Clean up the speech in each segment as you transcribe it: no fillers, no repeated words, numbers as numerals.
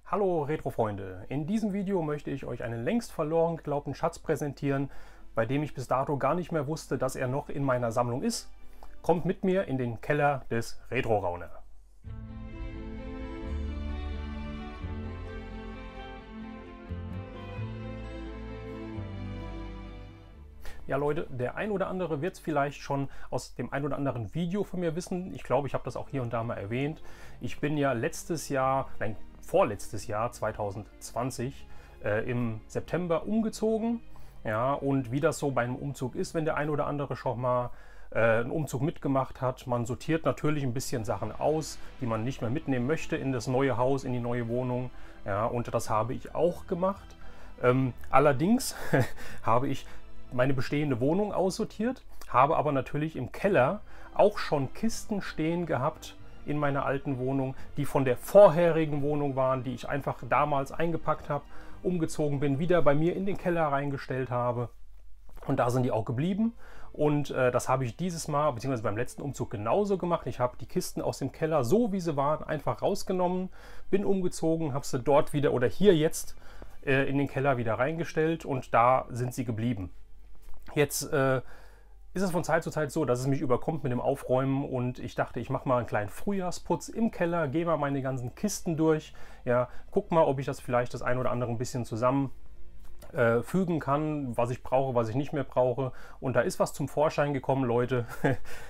Hallo Retro-Freunde, in diesem Video möchte ich euch einen längst verloren geglaubten Schatz präsentieren, bei dem ich bis dato gar nicht mehr wusste, dass er noch in meiner Sammlung ist. Kommt mit mir in den Keller des Retro-Rauner. Ja Leute, der ein oder andere wird es vielleicht schon aus dem ein oder anderen Video von mir wissen. Ich glaube, ich habe das auch hier und da mal erwähnt. Ich bin ja vorletztes Jahr 2020 im September umgezogen. Ja, und wie das so bei einem Umzug ist, wenn der ein oder andere schon mal einen Umzug mitgemacht hat, man sortiert natürlich ein bisschen Sachen aus, die man nicht mehr mitnehmen möchte in das neue Haus, in die neue Wohnung. Ja, und das habe ich auch gemacht. Allerdings habe ich meine bestehende Wohnung aussortiert, habe aber natürlich im Keller auch schon Kisten stehen gehabt in meiner alten Wohnung, die von der vorherigen Wohnung waren, die ich einfach damals eingepackt habe, umgezogen bin, wieder bei mir in den Keller reingestellt habe. Und da sind die auch geblieben. Und das habe ich dieses Mal, beziehungsweise beim letzten Umzug genauso gemacht. Ich habe die Kisten aus dem Keller, so wie sie waren, einfach rausgenommen, bin umgezogen, habe sie dort wieder oder hier jetzt in den Keller wieder reingestellt und da sind sie geblieben. Jetzt ist es von Zeit zu Zeit so, dass es mich überkommt mit dem Aufräumen und ich dachte, ich mache mal einen kleinen Frühjahrsputz im Keller, gehe mal meine ganzen Kisten durch, ja, guck mal, ob ich das vielleicht das ein oder andere ein bisschen zusammen fügen kann, was ich brauche, was ich nicht mehr brauche. Und da ist was zum Vorschein gekommen, Leute.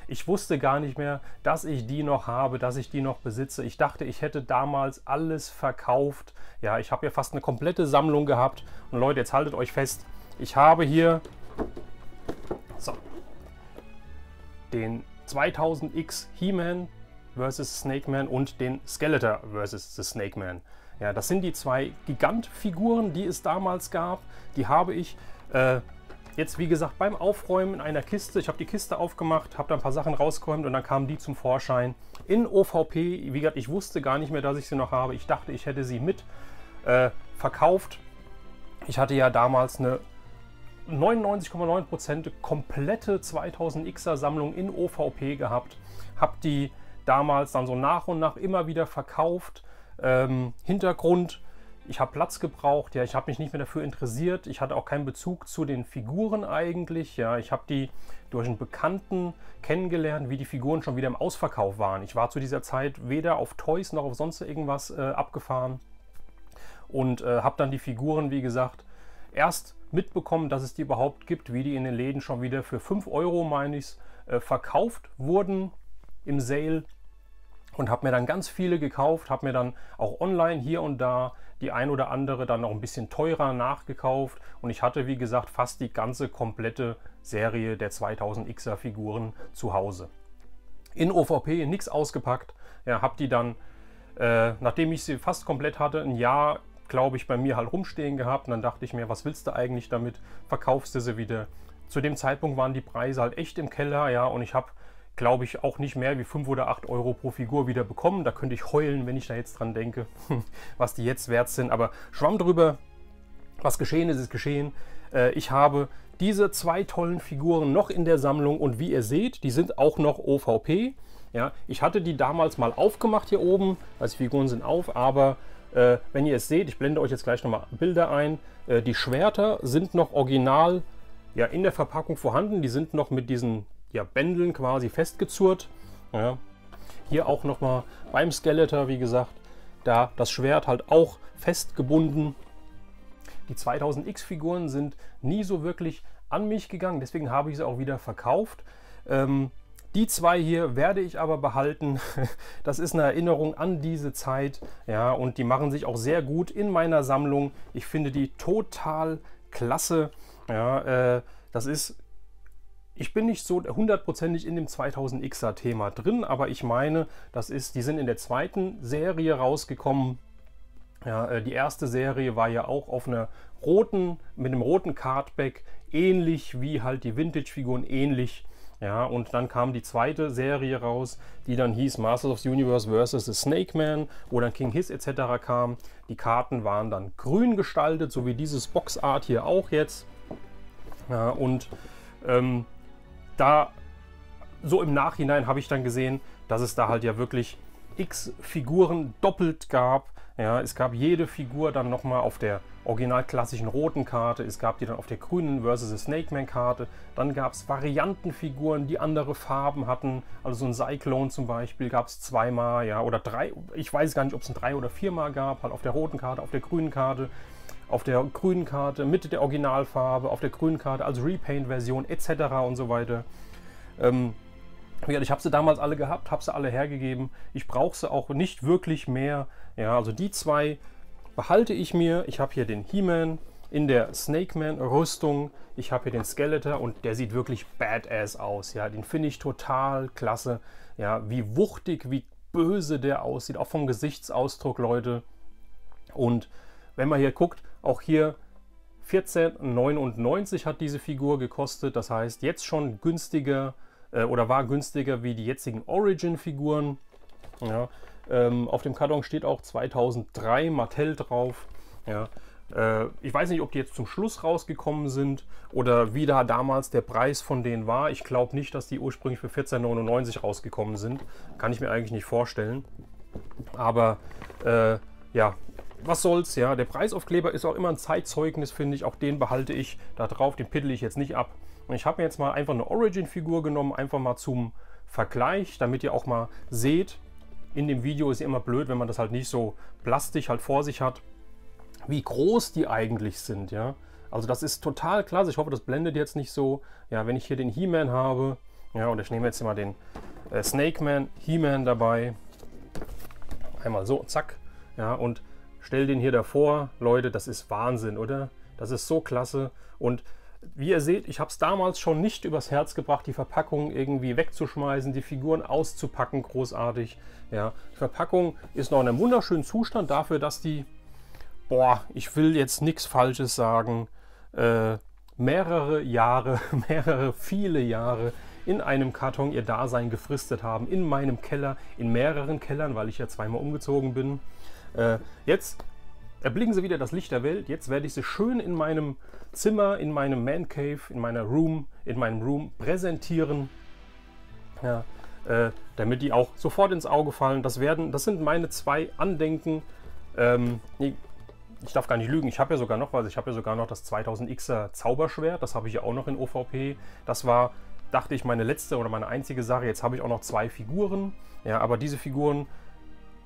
Ich wusste gar nicht mehr, dass ich die noch habe, dass ich die noch besitze. Ich dachte, ich hätte damals alles verkauft. Ja, ich habe ja fast eine komplette Sammlung gehabt. Und Leute, jetzt haltet euch fest, ich habe hier den 2000X He-Man vs. Snake Man und den Skeletor vs. The Snake Man. Ja, das sind die zwei Gigantfiguren, die es damals gab. Die habe ich jetzt, wie gesagt, beim Aufräumen in einer Kiste. Ich habe die Kiste aufgemacht, habe da ein paar Sachen rausgeräumt und dann kamen die zum Vorschein in OVP. Wie gesagt, ich wusste gar nicht mehr, dass ich sie noch habe. Ich dachte, ich hätte sie mit verkauft. Ich hatte ja damals eine 99,9% komplette 2000Xer Sammlung in OVP gehabt. Habe die damals dann so nach und nach immer wieder verkauft. Hintergrund, ich habe Platz gebraucht, ja, ich habe mich nicht mehr dafür interessiert. Ich hatte auch keinen Bezug zu den Figuren eigentlich. Ja, ich habe die durch einen Bekannten kennengelernt, wie die Figuren schon wieder im Ausverkauf waren. Ich war zu dieser Zeit weder auf Toys noch auf sonst irgendwas abgefahren und habe dann die Figuren, wie gesagt, erst mitbekommen, dass es die überhaupt gibt, wie die in den Läden schon wieder für 5 Euro, meine ich, verkauft wurden im Sale und habe mir dann ganz viele gekauft, habe mir dann auch online hier und da die ein oder andere dann noch ein bisschen teurer nachgekauft und ich hatte, wie gesagt, fast die ganze komplette Serie der 2000Xer Figuren zu Hause. In OVP nichts ausgepackt, ja, habe die dann, nachdem ich sie fast komplett hatte, ein Jahr, glaube ich, bei mir halt rumstehen gehabt und dann dachte ich mir, was willst du eigentlich damit, verkaufst du sie wieder. Zu dem Zeitpunkt waren die Preise halt echt im Keller, ja, und ich habe, glaube ich, auch nicht mehr wie 5 oder 8 Euro pro Figur wieder bekommen. Da könnte ich heulen, wenn ich da jetzt dran denke, was die jetzt wert sind, aber schwamm drüber, was geschehen ist, ist geschehen. Ich habe diese zwei tollen Figuren noch in der Sammlung und wie ihr seht, die sind auch noch OVP. Ja, ich hatte die damals mal aufgemacht hier oben, also die Figuren sind auf, aber wenn ihr es seht, ich blende euch jetzt gleich nochmal Bilder ein, die Schwerter sind noch original, ja, in der Verpackung vorhanden. Die sind noch mit diesen, ja, Bändeln quasi festgezurrt. Ja. Hier auch nochmal beim Skeletor, wie gesagt, da das Schwert halt auch festgebunden. Die 2000X-Figuren sind nie so wirklich an mich gegangen, deswegen habe ich sie auch wieder verkauft. Die zwei hier werde ich aber behalten. Das ist eine Erinnerung an diese Zeit. Ja, und die machen sich auch sehr gut in meiner Sammlung. Ich finde die total klasse. Ja, ich bin nicht so hundertprozentig in dem 2000Xer Thema drin, aber ich meine, die sind in der zweiten Serie rausgekommen. Ja, die erste Serie war ja auch auf einer mit einem roten Cardback, ähnlich wie halt die Vintage-Figuren, ähnlich. Ja, und dann kam die zweite Serie raus, die dann hieß Masters of the Universe vs. The Snake Man, wo dann King Hiss etc. kam. Die Karten waren dann grün gestaltet, so wie dieses Boxart hier auch jetzt. Ja, und da so im Nachhinein habe ich dann gesehen, dass es da halt ja wirklich X Figuren doppelt gab. Ja, es gab jede Figur dann nochmal auf der original klassischen roten Karte, es gab die dann auf der grünen vs. the Snake Man Karte, dann gab es Variantenfiguren, die andere Farben hatten, also so ein Cyclone zum Beispiel gab es zweimal, ja, oder drei, ich weiß gar nicht, ob es ein 3- oder 4-mal gab, halt auf der roten Karte, auf der grünen Karte mit der Originalfarbe, auf der grünen Karte als Repaint-Version etc. und so weiter. Ich habe sie damals alle gehabt, habe sie alle hergegeben. Ich brauche sie auch nicht wirklich mehr. Ja, also die zwei behalte ich mir. Ich habe hier den He-Man in der Snake Man Rüstung. Ich habe hier den Skeletor und der sieht wirklich badass aus. Ja, den finde ich total klasse. Ja, wie wuchtig, wie böse der aussieht, auch vom Gesichtsausdruck, Leute. Und wenn man hier guckt, auch hier 14,99 hat diese Figur gekostet. Das heißt, jetzt schon günstiger oder war günstiger wie die jetzigen Origin-Figuren. Ja, auf dem Karton steht auch 2003 Mattel drauf. Ja, ich weiß nicht, ob die jetzt zum Schluss rausgekommen sind oder wie da damals der Preis von denen war. Ich glaube nicht, dass die ursprünglich für 14,99 rausgekommen sind. Kann ich mir eigentlich nicht vorstellen. Aber ja, was soll's, ja. Der Preisaufkleber ist auch immer ein Zeitzeugnis, finde ich. Auch den behalte ich da drauf, den piddle ich jetzt nicht ab. Und ich habe mir jetzt mal einfach eine Origin-Figur genommen, einfach mal zum Vergleich, damit ihr auch mal seht. In dem Video ist ja immer blöd, wenn man das halt nicht so plastisch halt vor sich hat, wie groß die eigentlich sind, ja. Also das ist total klasse. Ich hoffe, das blendet jetzt nicht so. Ja, wenn ich hier den He-Man habe, ja, und ich nehme jetzt mal den Snake Man, He-Man dabei. Einmal so, zack, ja, und stell den hier davor. Leute, das ist Wahnsinn, oder? Das ist so klasse. Und wie ihr seht, ich habe es damals schon nicht übers Herz gebracht, die Verpackung irgendwie wegzuschmeißen, die Figuren auszupacken, großartig. Ja, die Verpackung ist noch in einem wunderschönen Zustand dafür, dass die, boah, ich will jetzt nichts Falsches sagen, mehrere Jahre, viele Jahre in einem Karton ihr Dasein gefristet haben, in meinem Keller, in mehreren Kellern, weil ich ja zweimal umgezogen bin. Jetzt erblicken sie wieder das Licht der Welt. Jetzt werde ich sie schön in meinem Zimmer, in meinem Man Cave, in meinem Room präsentieren, ja, damit die auch sofort ins Auge fallen. Das sind meine zwei Andenken. Ich darf gar nicht lügen, ich habe ja sogar noch was. Ich habe ja sogar noch das 2000Xer Zauberschwert. Das habe ich ja auch noch in OVP. Das war, dachte ich, meine letzte oder meine einzige Sache. Jetzt habe ich auch noch zwei Figuren. Ja, aber diese Figuren,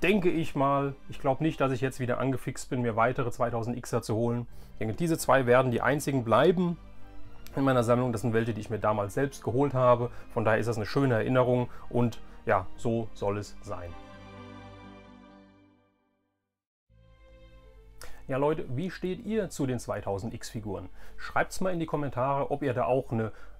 denke ich mal, ich glaube nicht, dass ich jetzt wieder angefixt bin, mir weitere 2000Xer zu holen. Ich denke, diese zwei werden die einzigen bleiben in meiner Sammlung. Das sind welche, die ich mir damals selbst geholt habe. Von daher ist das eine schöne Erinnerung und ja, so soll es sein. Ja Leute, wie steht ihr zu den 2000X Figuren? Schreibt es mal in die Kommentare, ob ihr da auch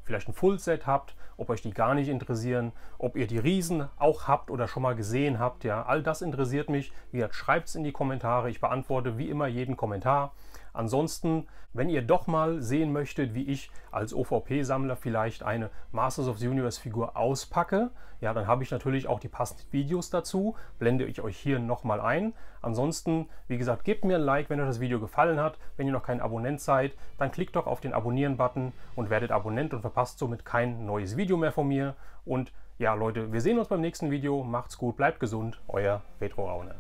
vielleicht ein Fullset habt, ob euch die gar nicht interessieren, ob ihr die Riesen auch habt oder schon mal gesehen habt. Ja, all das interessiert mich. Wie gesagt, schreibt es in die Kommentare. Ich beantworte wie immer jeden Kommentar. Ansonsten, wenn ihr doch mal sehen möchtet, wie ich als OVP-Sammler vielleicht eine Masters of the Universe Figur auspacke, ja, dann habe ich natürlich auch die passenden Videos dazu. Blende ich euch hier nochmal ein. Ansonsten, wie gesagt, gebt mir ein Like, wenn euch das Video gefallen hat. Wenn ihr noch kein Abonnent seid, dann klickt doch auf den Abonnieren-Button und werdet Abonnent und verpasst somit kein neues Video mehr von mir. Und ja, Leute, wir sehen uns beim nächsten Video. Macht's gut, bleibt gesund. Euer Retro Raune.